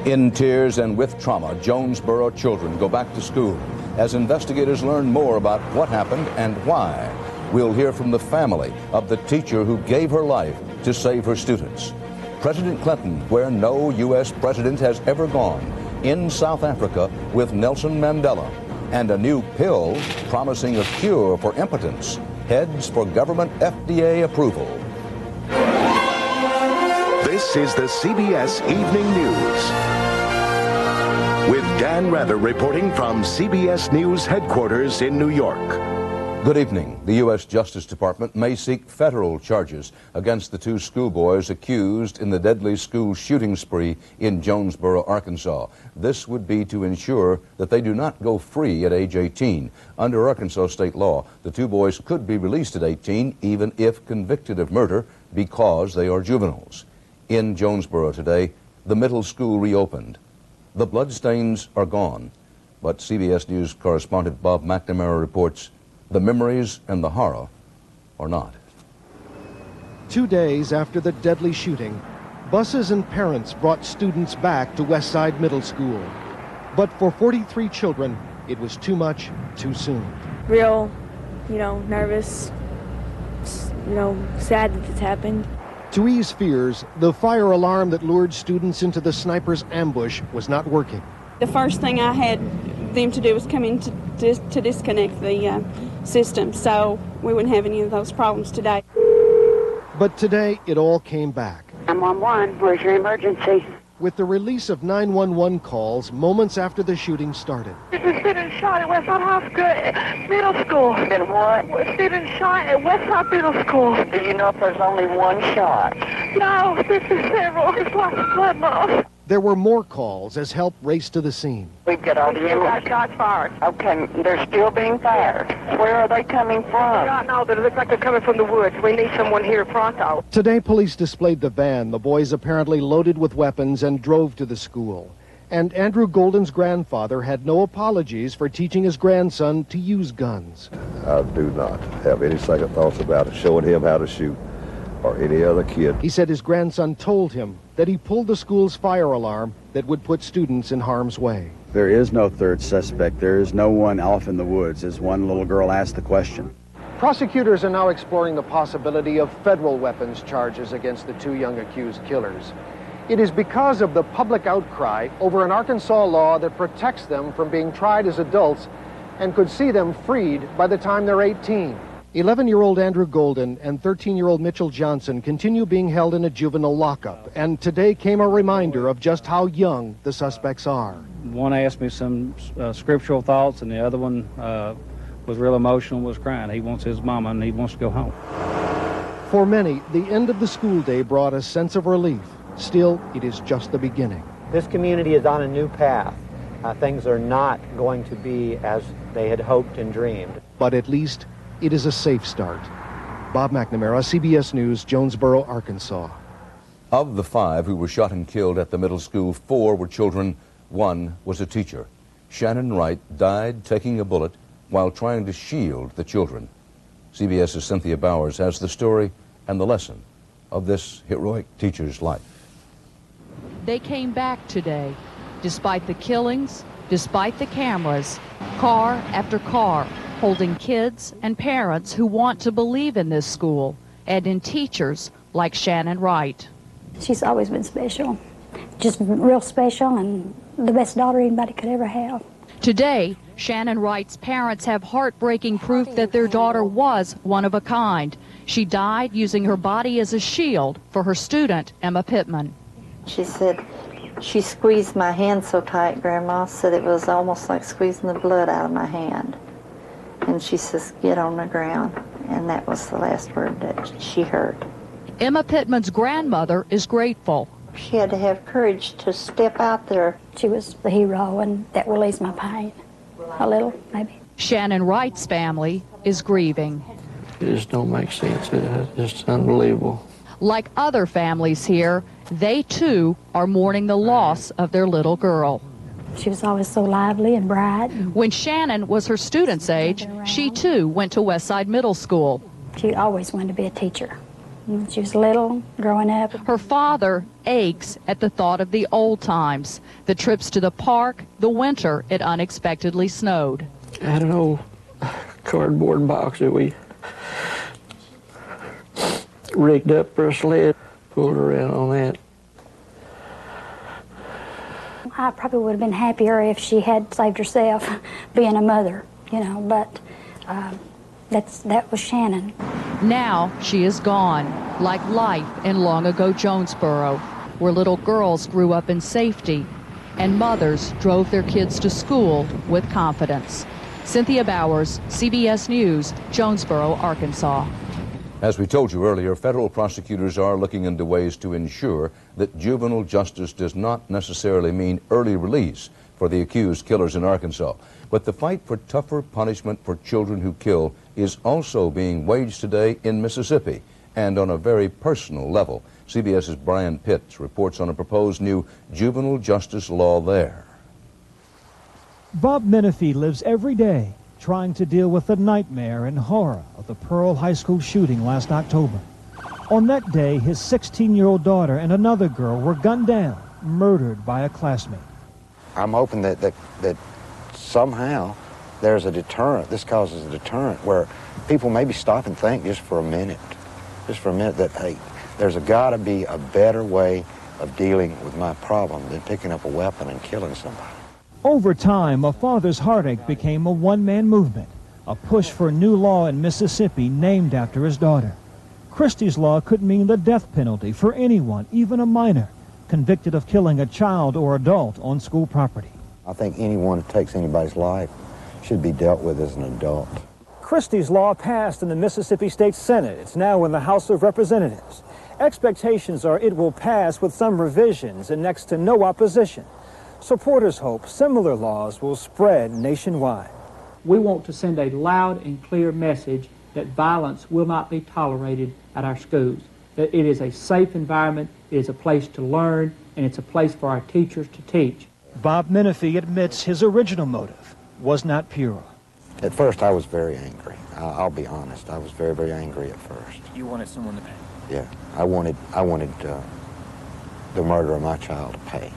In tears and with trauma, Jonesboro children go back to school as investigators learn more about what happened and why. We'll hear from the family of the teacher who gave her life to save her students. President Clinton, where no U.S. president has ever gone, in South Africa with Nelson Mandela, and a new pill promising a cure for impotence heads for government FDA approval. This is the CBS Evening News, with Dan Rather reporting from CBS News headquarters in New York. Good evening. The U.S. Justice Department may seek federal charges against the two schoolboys accused in the deadly school shooting spree in Jonesboro, Arkansas. This would be to ensure that they do not go free at age 18. Under Arkansas state law, the two boys could be released at 18 even if convicted of murder because they are juveniles. In Jonesboro today, the middle school reopened. The bloodstains are gone, but CBS News correspondent Bob McNamara reports the memories and the horror are not. 2 days after the deadly shooting, buses and parents brought students back to Westside Middle School. But for 43 children, it was too much, too soon. Real, nervous, sad that this happened. To ease fears, the fire alarm that lured students into the sniper's ambush was not working. The first thing I had them to do was come in to disconnect the system, so we wouldn't have any of those problems today. But today, it all came back. 911, where's your emergency? With the release of 911 calls moments after the shooting started. There's been shot at Westside High School Middle School. Been what? Been shot at Westside Middle School. Do you know if there's only one shot? No, there's several. It's like a blood loss. There were more calls as help raced to the scene. We've got all the got shots fired. Okay, they're still being fired. Where are they coming from? I know that it looks like they're coming from the woods. We need someone here pronto. Today, police displayed the van the boys apparently loaded with weapons and drove to the school. And Andrew Golden's grandfather had no apologies for teaching his grandson to use guns. I do not have any second thoughts about it, showing him how to shoot, or any other kid. He said his grandson told him that he pulled the school's fire alarm that would put students in harm's way. There is no third suspect. There is no one off in the woods, as one little girl asked the question. Prosecutors are now exploring the possibility of federal weapons charges against the two young accused killers. It is because of the public outcry over an Arkansas law that protects them from being tried as adults and could see them freed by the time they're 18. 11-year-old Andrew Golden and 13-year-old Mitchell Johnson continue being held in a juvenile lockup, and today came a reminder of just how young the suspects are. One asked me some scriptural thoughts, and the other one was real emotional, was crying. He wants his mama, and he wants to go home. For many, the end of the school day brought a sense of relief. Still, it is just the beginning. This community is on a new path. Things are not going to be as they had hoped and dreamed. But at least it is a safe start. Bob McNamara, CBS News, Jonesboro, Arkansas. Of the 5 who were shot and killed at the middle school, 4 were children. 1 was a teacher. Shannon Wright died taking a bullet while trying to shield the children. CBS's Cynthia Bowers has the story and the lesson of this heroic teacher's life. They came back today, despite the killings, despite the cameras, car after car, holding kids and parents who want to believe in this school and in teachers like Shannon Wright. She's always been special, just real special, and the best daughter anybody could ever have. Today, Shannon Wright's parents have heartbreaking proof that their daughter was one of a kind. She died using her body as a shield for her student, Emma Pittman. She said, she squeezed my hand so tight, Grandma, said it was almost like squeezing the blood out of my hand. And she says, get on the ground. And that was the last word that she heard. Emma Pittman's grandmother is grateful. She had to have courage to step out there. She was the hero, and that will ease my pain. A little, maybe. Shannon Wright's family is grieving. It just don't make sense. It's just unbelievable. Like other families here, they too are mourning the loss of their little girl. She was always so lively and bright. When Shannon was her student's age, she too went to Westside Middle School. She always wanted to be a teacher. when she was little, growing up. Her father aches at the thought of the old times, the trips to the park, the winter it unexpectedly snowed. I had an old cardboard box that we rigged up for a sled, pulled around on that. I probably would have been happier if she had saved herself, being a mother, you know, but that was Shannon. Now she is gone, like life in long-ago Jonesboro, where little girls grew up in safety and mothers drove their kids to school with confidence. Cynthia Bowers, CBS News, Jonesboro, Arkansas. As we told you earlier, federal prosecutors are looking into ways to ensure that juvenile justice does not necessarily mean early release for the accused killers in Arkansas. But the fight for tougher punishment for children who kill is also being waged today in Mississippi, and on a very personal level. CBS's Brian Pitts reports on a proposed new juvenile justice law there. Bob Menifee lives every day trying to deal with the nightmare and horror of the Pearl High School shooting last October. On that day, his 16-year-old daughter and another girl were gunned down, murdered by a classmate. I'm hoping that somehow there's a deterrent. This causes a deterrent where people maybe stop and think just for a minute that, hey, there's got to be a better way of dealing with my problem than picking up a weapon and killing somebody. Over time, a father's heartache became a one-man movement, a push for a new law in Mississippi named after his daughter. Christie's law could mean the death penalty for anyone, even a minor, convicted of killing a child or adult on school property. I think anyone who takes anybody's life should be dealt with as an adult. Christie's law passed in the Mississippi State Senate. It's now in the House of Representatives. Expectations are it will pass with some revisions and next to no opposition. Supporters hope similar laws will spread nationwide. We want to send a loud and clear message that violence will not be tolerated at our schools, that it is a safe environment, it is a place to learn, and it's a place for our teachers to teach. Bob Menifee admits his original motive was not pure. At first, I was very angry. I'll be honest. I was very, very angry at first. You wanted someone to pay? Yeah, I wanted the murder of my child to pay.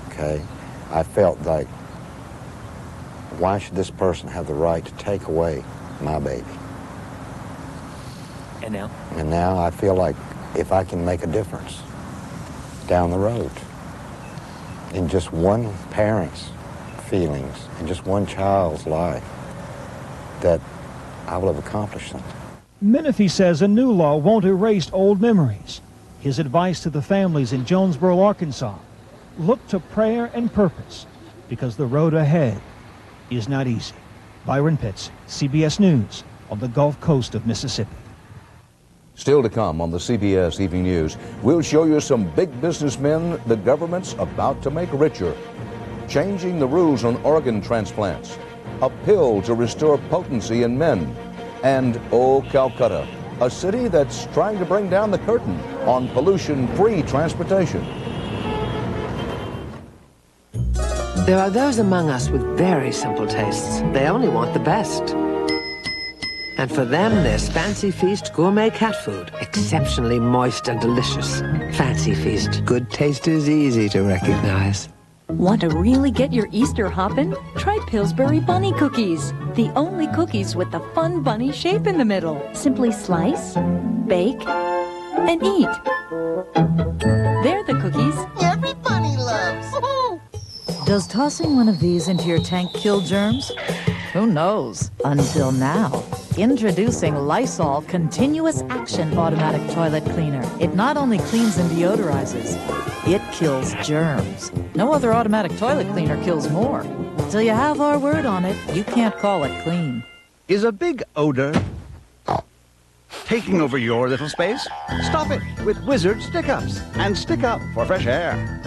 Okay, I felt like, why should this person have the right to take away my baby? And now? And now I feel like if I can make a difference down the road in just one parent's feelings, in just one child's life, that I will have accomplished something. Menifee says a new law won't erase old memories. His advice to the families in Jonesboro, Arkansas: look to prayer and purpose, because the road ahead is not easy. Byron Pitts, CBS News, on the Gulf Coast of Mississippi. Still to come on the CBS Evening News, we'll show you some big businessmen the government's about to make richer, changing the rules on organ transplants, a pill to restore potency in men, and Calcutta, a city that's trying to bring down the curtain on pollution-free transportation. There are those among us with very simple tastes. They only want the best. And for them, there's Fancy Feast gourmet cat food. Exceptionally moist and delicious. Fancy Feast. Good taste is easy to recognize. Want to really get your Easter hoppin'? Try Pillsbury Bunny Cookies. The only cookies with the fun bunny shape in the middle. Simply slice, bake, and eat. They're the cookies every bunny loves. Does tossing one of these into your tank kill germs? Who knows? Until now. Introducing Lysol Continuous Action Automatic Toilet Cleaner. It not only cleans and deodorizes, it kills germs. No other automatic toilet cleaner kills more. Till you have our word on it, you can't call it clean. Is a big odor taking over your little space? Stop it with Wizard Stick-Ups and stick up for fresh air.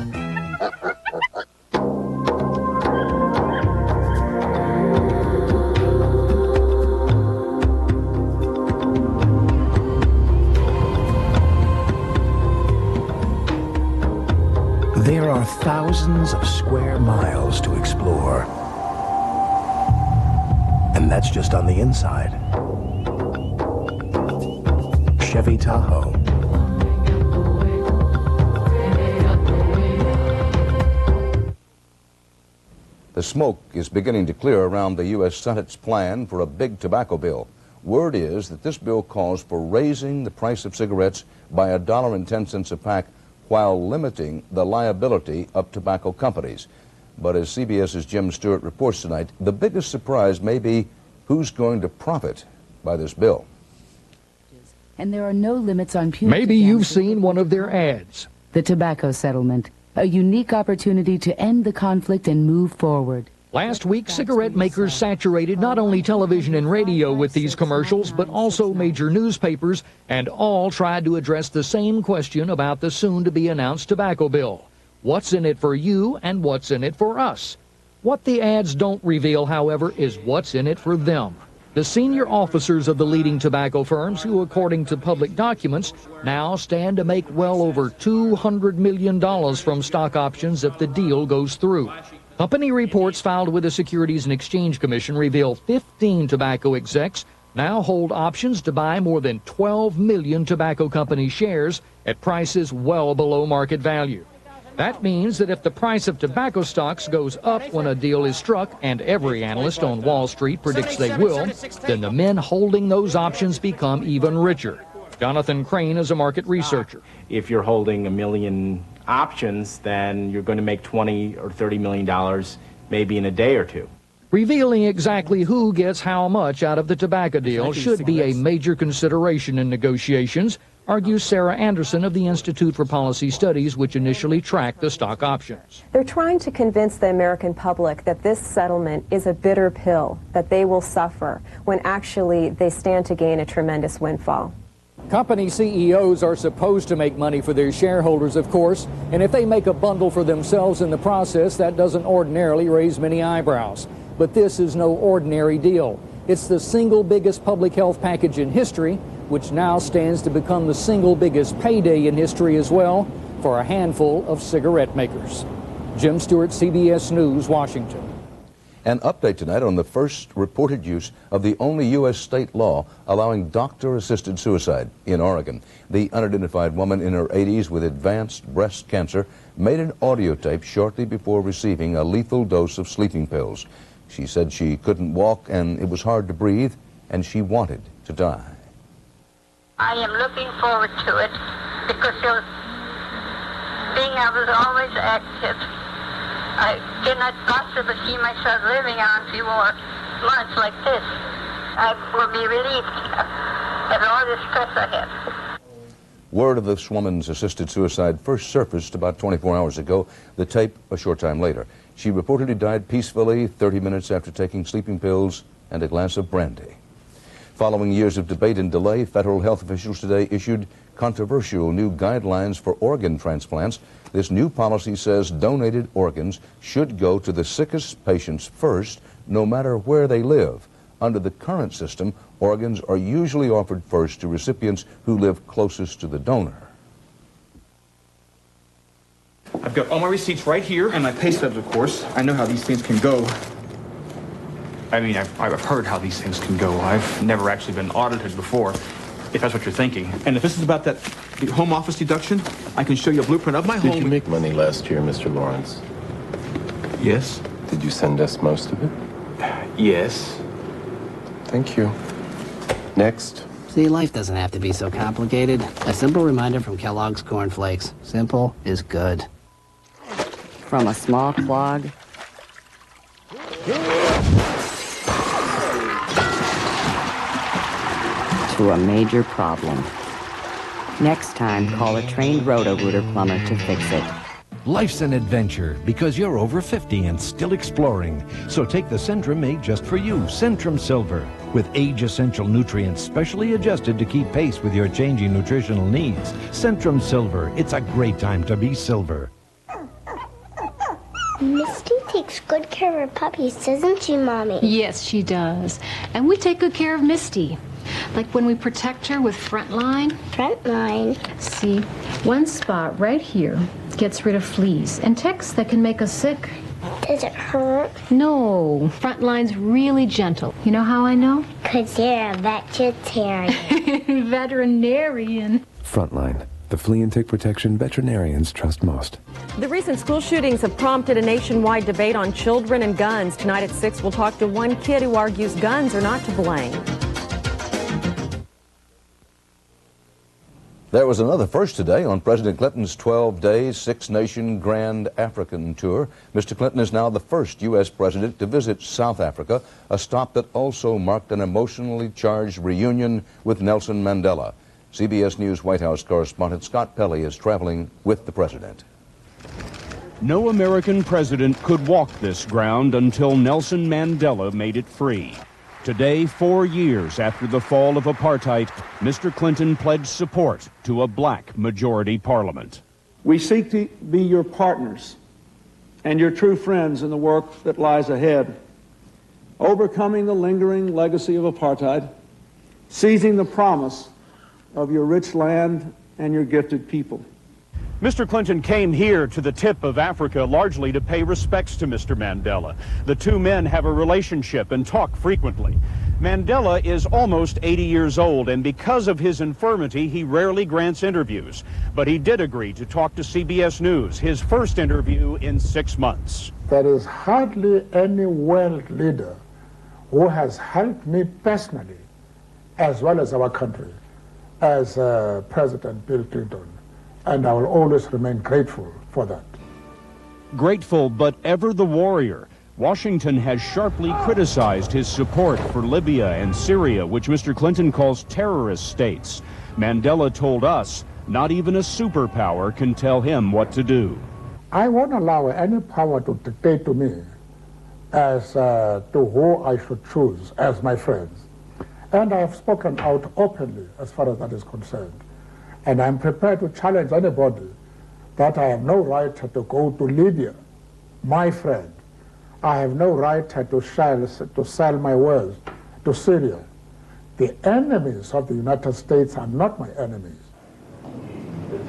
There are thousands of square miles to explore. And that's just on the inside. Chevy Tahoe, The smoke is beginning to clear around the U.S. Senate's plan for a big tobacco bill. Word is that this bill calls for raising the price of cigarettes by $1.10 a pack while limiting the liability of tobacco companies. But as CBS's Jim Stewart reports tonight, the biggest surprise may be who's going to profit by this bill. And there are no limits on punitive Maybe you've seen one of their ads. The tobacco settlement, a unique opportunity to end the conflict and move forward. Last week, cigarette makers saturated not only television and radio with these commercials, but also major newspapers, and all tried to address the same question about the soon-to-be-announced tobacco bill. What's in it for you and what's in it for us? What the ads don't reveal, however, is what's in it for them. The senior officers of the leading tobacco firms, who, according to public documents, now stand to make well over $200 million from stock options if the deal goes through. Company reports filed with the Securities and Exchange Commission reveal 15 tobacco execs now hold options to buy more than 12 million tobacco company shares at prices well below market value. That means that if the price of tobacco stocks goes up when a deal is struck, and every analyst on Wall Street predicts they will, then the men holding those options become even richer. Jonathan Crane is a market researcher. If you're holding a million options, then you're going to make $20 or $30 million maybe in a day or two. Revealing exactly who gets how much out of the tobacco deal should be a major consideration in negotiations, argues Sarah Anderson of the Institute for Policy Studies, which initially tracked the stock options. They're trying to convince the American public that this settlement is a bitter pill, that they will suffer, when actually they stand to gain a tremendous windfall. Company CEOs are supposed to make money for their shareholders, of course, and if they make a bundle for themselves in the process, that doesn't ordinarily raise many eyebrows. But this is no ordinary deal. It's the single biggest public health package in history, which now stands to become the single biggest payday in history as well for a handful of cigarette makers. Jim Stewart, CBS News, Washington. An update tonight on the first reported use of the only U.S. state law allowing doctor-assisted suicide in Oregon. The unidentified woman in her 80s with advanced breast cancer made an audio tape shortly before receiving a lethal dose of sleeping pills. She said she couldn't walk and it was hard to breathe, and she wanted to die. I am looking forward to it because I was always active. I cannot possibly see myself living on a few more months like this. I will be relieved of all the stress I have. Word of this woman's assisted suicide first surfaced about 24 hours ago, the tape a short time later. She reportedly died peacefully 30 minutes after taking sleeping pills and a glass of brandy. Following years of debate and delay, federal health officials today issued controversial new guidelines for organ transplants. This new policy says donated organs should go to the sickest patients first, no matter where they live. Under the current system, organs are usually offered first to recipients who live closest to the donor. I've got all my receipts right here, and my pay stubs, of course. I know how these things can go. I mean, I've heard how these things can go. I've never actually been audited before, if that's what you're thinking. And if this is about the home office deduction, I can show you a blueprint of my home. Did you make money last year, Mr. Lawrence? Yes. Did you send us most of it? Yes. Thank you. Next. See, life doesn't have to be so complicated. A simple reminder from Kellogg's Corn Flakes. Simple is good. From a small clog to a major problem. Next time, call a trained Roto-Rooter plumber to fix it. Life's an adventure because you're over 50 and still exploring. So take the Centrum made just for you, Centrum Silver, with age-essential nutrients specially adjusted to keep pace with your changing nutritional needs. Centrum Silver, it's a great time to be silver. Misty takes good care of her puppies, doesn't she, Mommy? Yes, she does. And we take good care of Misty. Like when we protect her with Frontline. Frontline? See, one spot right here gets rid of fleas and ticks that can make us sick. Does it hurt? No, Frontline's really gentle. You know how I know? 'Cause you're a vegetarian. Veterinarian. Frontline. the flea and tick protection veterinarians trust most. The recent school shootings have prompted a nationwide debate on children and guns. Tonight at 6, we'll talk to one kid who argues guns are not to blame. There was another first today on President Clinton's 12-day, six-nation Grand African tour. Mr. Clinton is now the first U.S. president to visit South Africa, a stop that also marked an emotionally charged reunion with Nelson Mandela. CBS News White House correspondent Scott Pelley is traveling with the president. No American president could walk this ground until Nelson Mandela made it free. Today, 4 years after the fall of apartheid, Mr. Clinton pledged support to a black majority parliament. We seek to be your partners and your true friends in the work that lies ahead, overcoming the lingering legacy of apartheid, seizing the promise of your rich land and your gifted people. Mr. Clinton came here to the tip of Africa largely to pay respects to Mr. Mandela. The two men have a relationship and talk frequently. Mandela is almost 80 years old, and because of his infirmity, he rarely grants interviews. But he did agree to talk to CBS News, his first interview in 6 months. There is hardly any world leader who has helped me personally, as well as our country, as President Bill Clinton. And I will always remain grateful for that. Grateful, but ever the warrior. Washington has sharply criticized his support for Libya and Syria, which Mr. Clinton calls terrorist states. Mandela told us, not even a superpower can tell him what to do. I won't allow any power to dictate to me as to who I should choose as my friends. And I have spoken out openly as far as that is concerned. And I'm prepared to challenge anybody that I have no right to go to Libya, my friend. I have no right to sell my wares to Syria. The enemies of the United States are not my enemies.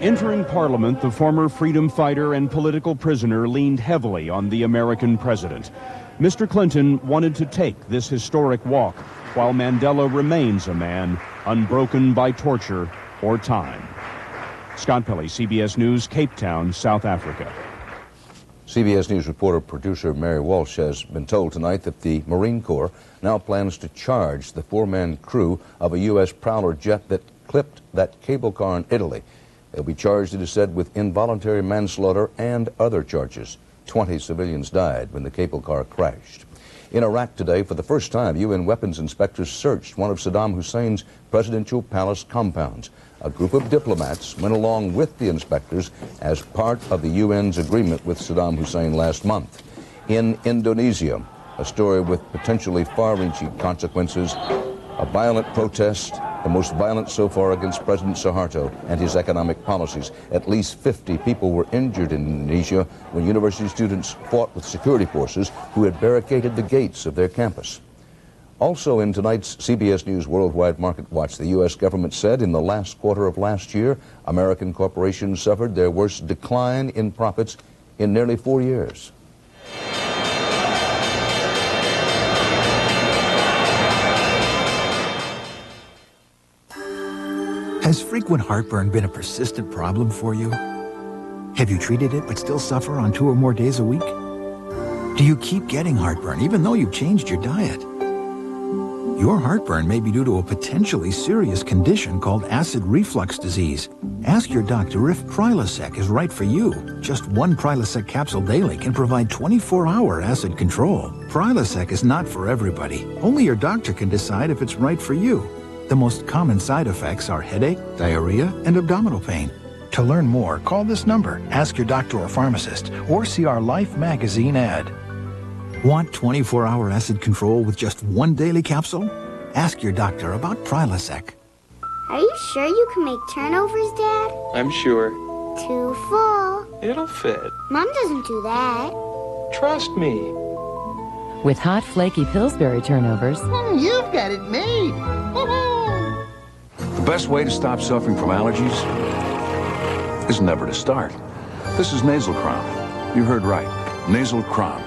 Entering Parliament, the former freedom fighter and political prisoner leaned heavily on the American president. Mr. Clinton wanted to take this historic walk, while Mandela remains a man unbroken by torture or time. Scott Pelley, CBS News, Cape Town, South Africa. CBS News reporter-producer Mary Walsh has been told tonight that the Marine Corps now plans to charge the four-man crew of a U.S. Prowler jet that clipped that cable car in Italy. They'll be charged, it is said, with involuntary manslaughter and other charges. 20 civilians died when the cable car crashed. In Iraq today, for the first time, UN weapons inspectors searched one of Saddam Hussein's presidential palace compounds. A group of diplomats went along with the inspectors as part of the UN's agreement with Saddam Hussein last month. In Indonesia, a story with potentially far-reaching consequences, a violent protest, the most violent so far against President Suharto and his economic policies. At least 50 people were injured in Indonesia when university students fought with security forces who had barricaded the gates of their campus. Also in tonight's CBS News Worldwide Market Watch, the U.S. government said in the last quarter of last year, American corporations suffered their worst decline in profits in nearly 4 years. Has frequent heartburn been a persistent problem for you? Have you treated it but still suffer on 2 or more days a week? Do you keep getting heartburn even though you've changed your diet? Your heartburn may be due to a potentially serious condition called acid reflux disease. Ask your doctor if Prilosec is right for you. Just 1 Prilosec capsule daily can provide 24-hour acid control. Prilosec is not for everybody. Only your doctor can decide if it's right for you. The most common side effects are headache, diarrhea, and abdominal pain. To learn more, call this number, ask your doctor or pharmacist, or see our Life magazine ad. Want 24-hour acid control with just 1 daily capsule? Ask your doctor about Prilosec. Are you sure you can make turnovers, Dad? I'm sure. Too full. It'll fit. Mom doesn't do that. Trust me. With hot, flaky Pillsbury turnovers, You've got it made. The best way to stop suffering from allergies is never to start. This is Nasal Crom. You heard right. Nasal Crom.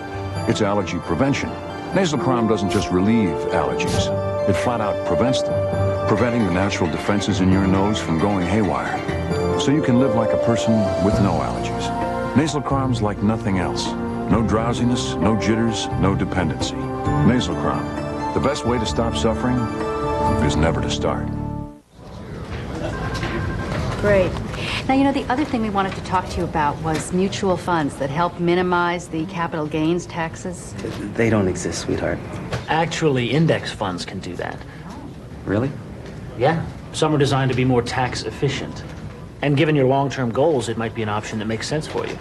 It's allergy prevention. Nasal Crom doesn't just relieve allergies. It flat out prevents them, preventing the natural defenses in your nose from going haywire. so you can live like a person with no allergies. Nasal Cram's like nothing else. No drowsiness, no jitters, no dependency. Nasal Cram. The best way to stop suffering is never to start. Great. Now, you know, the other thing we wanted to talk to you about was mutual funds that help minimize the capital gains taxes. They don't exist, sweetheart. Actually, index funds can do that. Really? Yeah. Some are designed to be more tax efficient. And given your long-term goals, it might be an option that makes sense for you.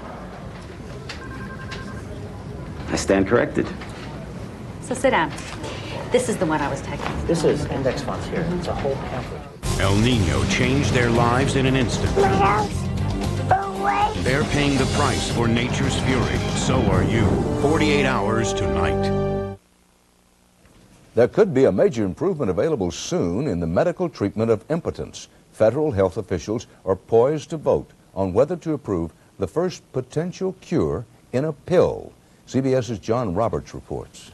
I stand corrected. So sit down. This is the one I was texting. This is index funds here. It's a whole pamphlet. El Nino changed their lives in an instant. My house. Away. They're paying the price for nature's fury. So are you. 48 hours tonight. There could be a major improvement available soon in the medical treatment of impotence. Federal health officials are poised to vote on whether to approve the first potential cure in a pill. CBS's John Roberts reports.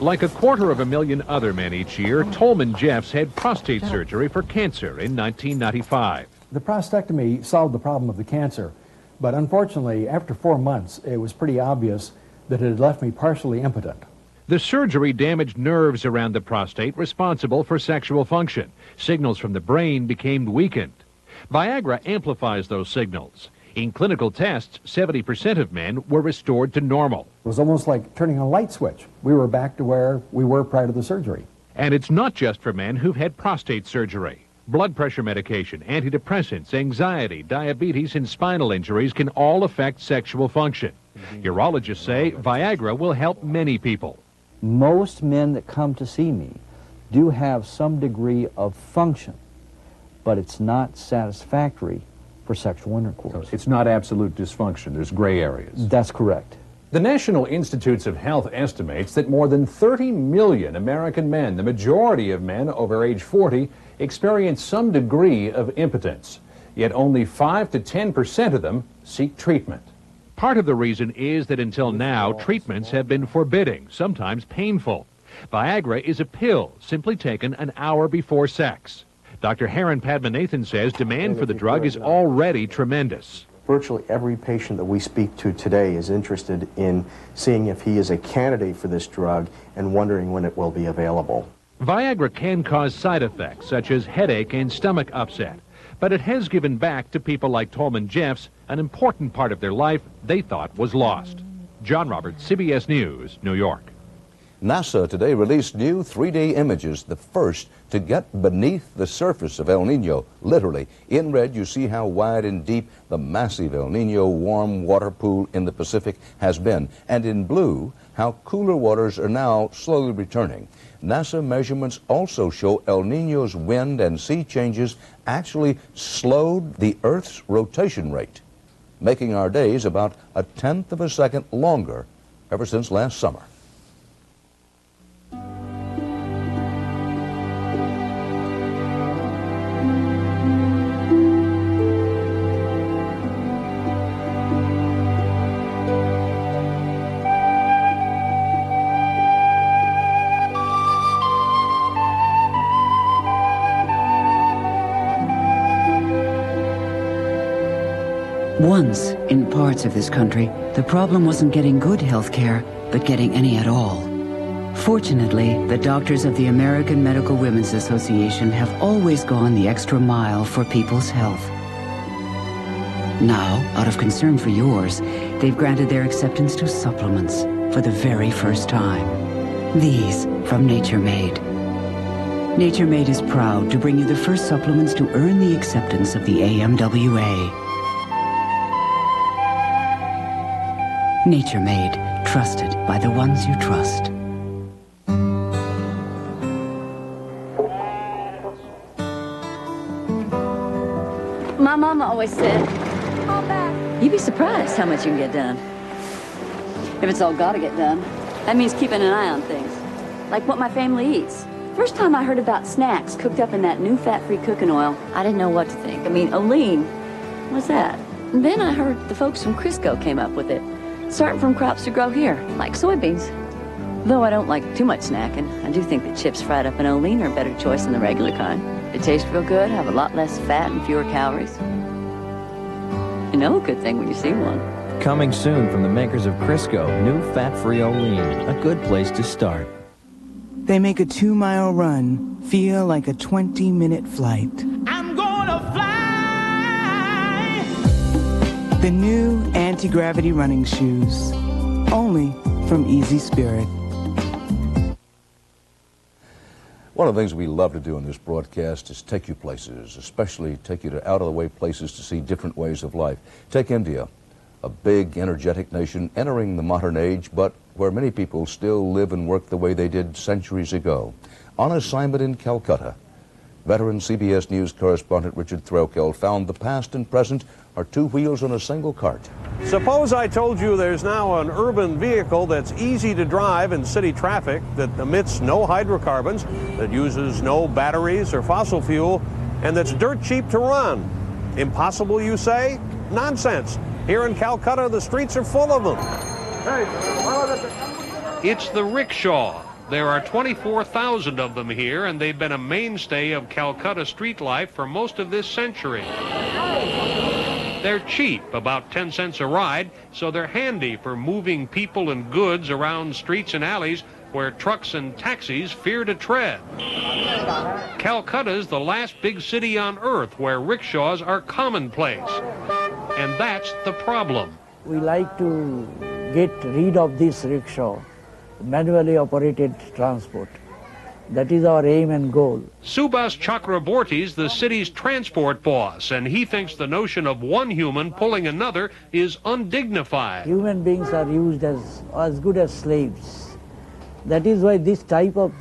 Like 250,000 other men each year, Tolman Jeffs had prostate surgery for cancer in 1995. The prostatectomy solved the problem of the cancer, but unfortunately, after 4 months, it was pretty obvious that it had left me partially impotent. The surgery damaged nerves around the prostate responsible for sexual function. Signals from the brain became weakened. Viagra amplifies those signals. In clinical tests, 70% of men were restored to normal. It was almost like turning a light switch. We were back to where we were prior to the surgery. And it's not just for men who've had prostate surgery. Blood pressure medication, antidepressants, anxiety, diabetes, and spinal injuries can all affect sexual function. Urologists say Viagra will help many people. Most men that come to see me do have some degree of function, but it's not satisfactory for sexual intercourse. It's not absolute dysfunction. There's gray areas. That's correct. The National Institutes of Health estimates that more than 30 million American men, the majority of men over age 40, experience some degree of impotence. Yet only 5 to 10% of them seek treatment. Part of the reason is that until now, treatments have been forbidding, sometimes painful. Viagra is a pill simply taken an hour before sex. Dr. Haran Padmanathan says demand for the drug is already tremendous. Virtually every patient that we speak to today is interested in seeing if he is a candidate for this drug and wondering when it will be available. Viagra can cause side effects such as headache and stomach upset, but it has given back to people like Tolman Jeffs an important part of their life they thought was lost. John Roberts, CBS News, New York. NASA today released new 3D images, the first to get beneath the surface of El Nino. Literally, in red you see how wide and deep the massive El Nino warm water pool in the Pacific has been, and in blue, how cooler waters are now slowly returning. NASA measurements also show El Nino's wind and sea changes actually slowed the Earth's rotation rate, making our days about 1/10 of a second longer ever since last summer. Once, in parts of this country, the problem wasn't getting good health care, but getting any at all. Fortunately, the doctors of the American Medical Women's Association have always gone the extra mile for people's health. Now, out of concern for yours, they've granted their acceptance to supplements for the very first time. These from Nature Made. Nature Made is proud to bring you the first supplements to earn the acceptance of the AMWA. Nature Made, trusted by the ones you trust. My mama always said, you'd be surprised how much you can get done. If it's all gotta get done, that means keeping an eye on things. Like what my family eats. First time I heard about snacks cooked up in that new fat-free cooking oil, I didn't know what to think. I mean, Aline, what's that? And then I heard the folks from Crisco came up with it. Starting from crops to grow here, like soybeans. Though I don't like too much snacking, I do think that chips fried up in Olean are a better choice than the regular kind. They taste real good, have a lot less fat and fewer calories. You know a good thing when you see one. Coming soon from the makers of Crisco, new fat-free Olean. A good place to start. They make a 2-mile run feel like a 20-minute flight. I'm gonna fly. The new anti-gravity running shoes, only from Easy Spirit. One of the things we love to do in this broadcast is take you places, especially take you to out-of-the-way places to see different ways of life. Take India, a big, energetic nation entering the modern age, but where many people still live and work the way they did centuries ago. On assignment in Calcutta, veteran CBS News correspondent Richard Threlkeld found the past and present are two wheels on a single cart. Suppose I told you there's now an urban vehicle that's easy to drive in city traffic, that emits no hydrocarbons, that uses no batteries or fossil fuel, and that's dirt cheap to run. Impossible, you say? Nonsense. Here in Calcutta, the streets are full of them. It's the rickshaw. There are 24,000 of them here, and they've been a mainstay of Calcutta street life for most of this century. They're cheap, about 10 cents a ride, so they're handy for moving people and goods around streets and alleys where trucks and taxis fear to tread. Calcutta's the last big city on earth where rickshaws are commonplace. And that's the problem. We like to get rid of this rickshaw, manually operated transport. That is our aim and goal. Subhas Chakraborty's the city's transport boss, and he thinks the notion of one human pulling another is undignified. Human beings are used as good as slaves. That is why this type of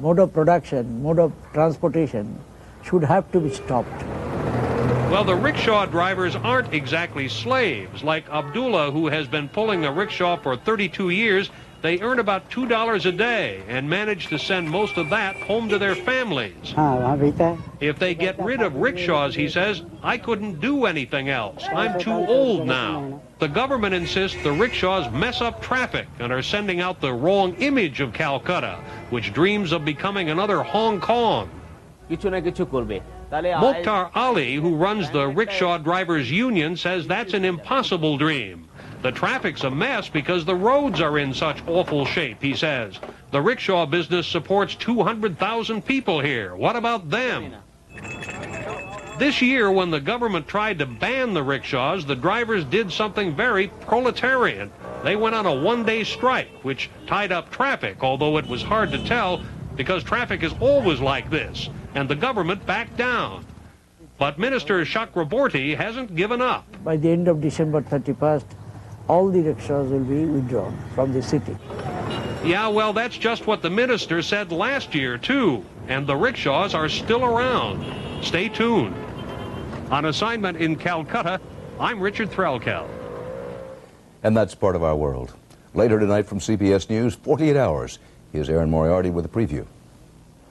mode of production, mode of transportation should have to be stopped. Well, the rickshaw drivers aren't exactly slaves. Like Abdullah, who has been pulling a rickshaw for 32 years, they earn about $2 a day and manage to send most of that home to their families. If they get rid of rickshaws, he says, I couldn't do anything else. I'm too old now. The government insists the rickshaws mess up traffic and are sending out the wrong image of Calcutta, which dreams of becoming another Hong Kong. Mokhtar Ali, who runs the Rickshaw Drivers Union, says that's an impossible dream. The traffic's a mess because the roads are in such awful shape, he says. The rickshaw business supports 200,000 people here. What about them? This year, when the government tried to ban the rickshaws, the drivers did something very proletarian. They went on a one-day strike, which tied up traffic, although it was hard to tell because traffic is always like this, and the government backed down. But Minister Chakraborty hasn't given up. By the end of December 31st, all the rickshaws will be withdrawn from the city. Yeah, well, that's just what the minister said last year, too. And the rickshaws are still around. Stay tuned. On assignment in Calcutta, I'm Richard Threlkeld. And that's part of our world. Later tonight from CBS News, 48 Hours. Here's Aaron Moriarty with a preview.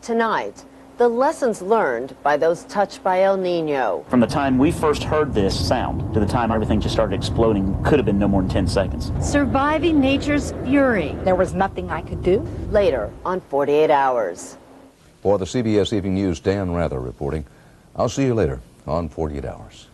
Tonight, the lessons learned by those touched by El Nino. From the time we first heard this sound to the time everything just started exploding could have been no more than 10 seconds. Surviving nature's fury. There was nothing I could do. Later on 48 Hours. For the CBS Evening News, Dan Rather reporting. I'll see you later on 48 Hours.